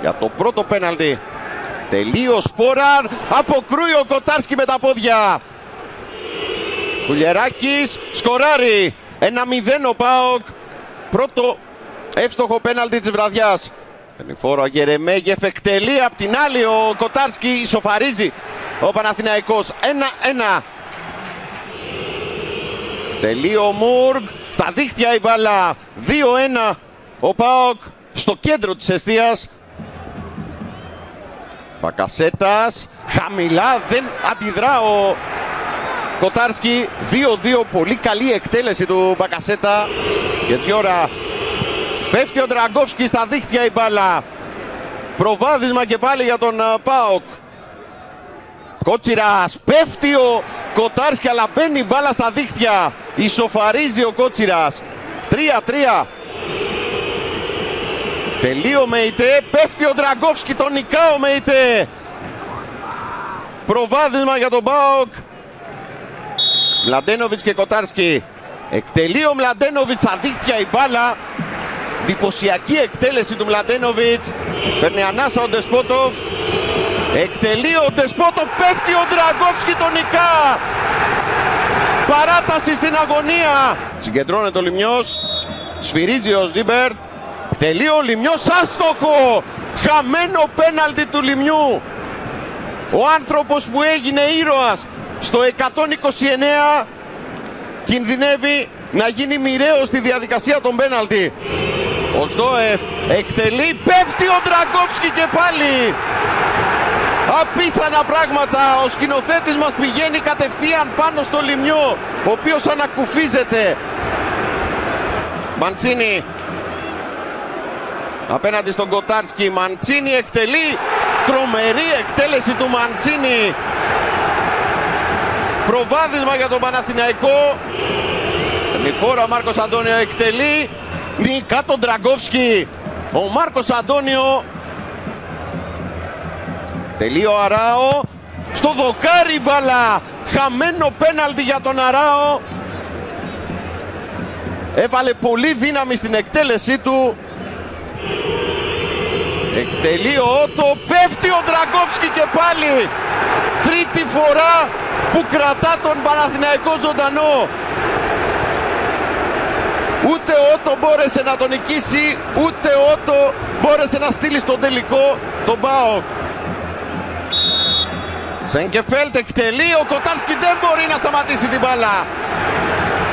για το πρώτο πέναλτι. Τελείω Σπόραρ, αποκρούει ο Κοτάρσκι με τα πόδια. Κουλιεράκης σκοράρει. 1-0 ο ΠΑΟΚ. Πρώτο εύστοχο πέναλτι της βραδιάς. Φόρο Γερεμέγεφ εκτελεί, απ' την άλλη ο Κοτάρσκι ισοφαρίζει ο Παναθηναϊκός. 1-1. Τελεί ο Μουργκ, στα δίχτυα η μπάλα. 2-1 ο ΠΑΟΚ στο κέντρο της εστίας. Μπακασέτας χαμηλά, δεν αντιδρά ο Κοτάρσκι. 2-2, πολύ καλή εκτέλεση του Μπακασέτα. Και έτσι ώρα πέφτει ο Ντραγκόφσκι, στα δίχτυα η μπάλα. Προβάδισμα και πάλι για τον ΠΑΟΚ. Κότσιρας, πέφτει ο Κοτάρσκι αλλά μπαίνει η μπάλα στα δίχτυα. Ισοφαρίζει ο Κότσιρας. 3-3. Τελείο Μεϊτέ, πέφτει ο Ντραγκόφσκι, τον νικά ο Μεϊτέ. Προβάδισμα για τον ΠΑΟΚ. Μλαντένοβιτς και Κοτάρσκι. Εκτελεί ο Μλαντένοβιτς, στα δίχτυα η μπάλα. Εντυπωσιακή εκτέλεση του Μλαντένοβιτς. Παίρνει ανάσα ο Ντεσπότοφ. Εκτελεί ο Ντεσπότοφ, πέφτει ο Ντραγκόφσκι, τον νικά. Παράταση στην αγωνία. Συγκεντρώνεται ο Λιμιός. Σφυρίζει ο Ζίμπερτ. Εκτελεί ο Λιμιός, άστοχο. Χαμένο πέναλτι του Λιμιού. Ο άνθρωπος που έγινε ήρωας στο 129 κινδυνεύει να γίνει μοιραίος στη διαδικασία των πέναλτι. Ο Σδόεφ εκτελεί, πέφτει ο Ντραγκόφσκι και πάλι. Απίθανα πράγματα. Ο σκηνοθέτης μας πηγαίνει κατευθείαν πάνω στο Λιμιό, ο οποίος ανακουφίζεται. Μαντσίνι απέναντι στον Κοτάρσκι. Μαντσίνι εκτελεί. Τρομερή εκτέλεση του Μαντσίνι. Προβάδισμα για τον Παναθηναϊκό. Νιφόρα Μάρκος Αντώνιο εκτελεί. Νικά τον Ντραγκόφσκι. Ο Μάρκος Αντώνιο. Τελεί ο Αράο. Στο δοκάρι μπάλα. Χαμένο πέναλτι για τον Αράο. Έβαλε πολύ δύναμη στην εκτέλεσή του. Εκτελεί ο Ότο, πέφτει ο Ντραγκόφσκι και πάλι. Τρίτη φορά που κρατά τον Παναθηναϊκό ζωντανό. Ούτε ο Ότο μπόρεσε να τον νικήσει, ούτε ο Ότο μπόρεσε να στείλει στον τελικό τον ΠΑΟΚ. Σενκεφέλτ εκτελεί, ο Κοτάρσκι δεν μπορεί να σταματήσει την μπάλα.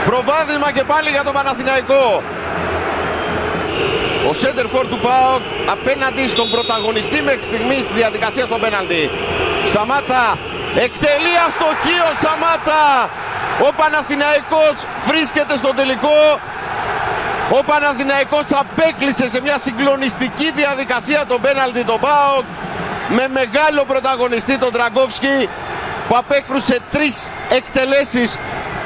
Προβάδισμα και πάλι για τον Παναθηναϊκό. Ο σέντερφορ του ΠΑΟΚ απέναντι στον πρωταγωνιστή μέχρι στιγμής στη διαδικασία στον πέναλτι. Σαμάτα εκτελεί, αστοχή ο Σαμάτα. Ο Παναθηναϊκός βρίσκεται στον τελικό. Ο Παναθηναϊκός απέκλεισε σε μια συγκλονιστική διαδικασία τον πέναλτι τον ΠΑΟΚ, με μεγάλο πρωταγωνιστή τον Ντραγκόφσκι, που απέκρουσε 3 εκτελέσεις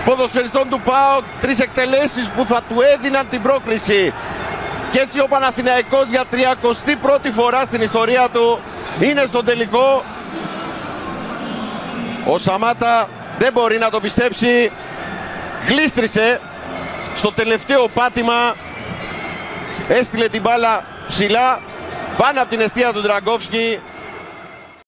ποδοσφαιριστών του ΠΑΟΚ, 3 εκτελέσεις που θα του έδιναν την πρόκριση. Και έτσι ο Παναθηναϊκός για 31η φορά στην ιστορία του είναι στον τελικό. Ο Σαμάτα δεν μπορεί να το πιστέψει. Γλίστρισε στο τελευταίο πάτημα. Έστειλε την μπάλα ψηλά πάνω από την εστία του Ντραγκόφσκι.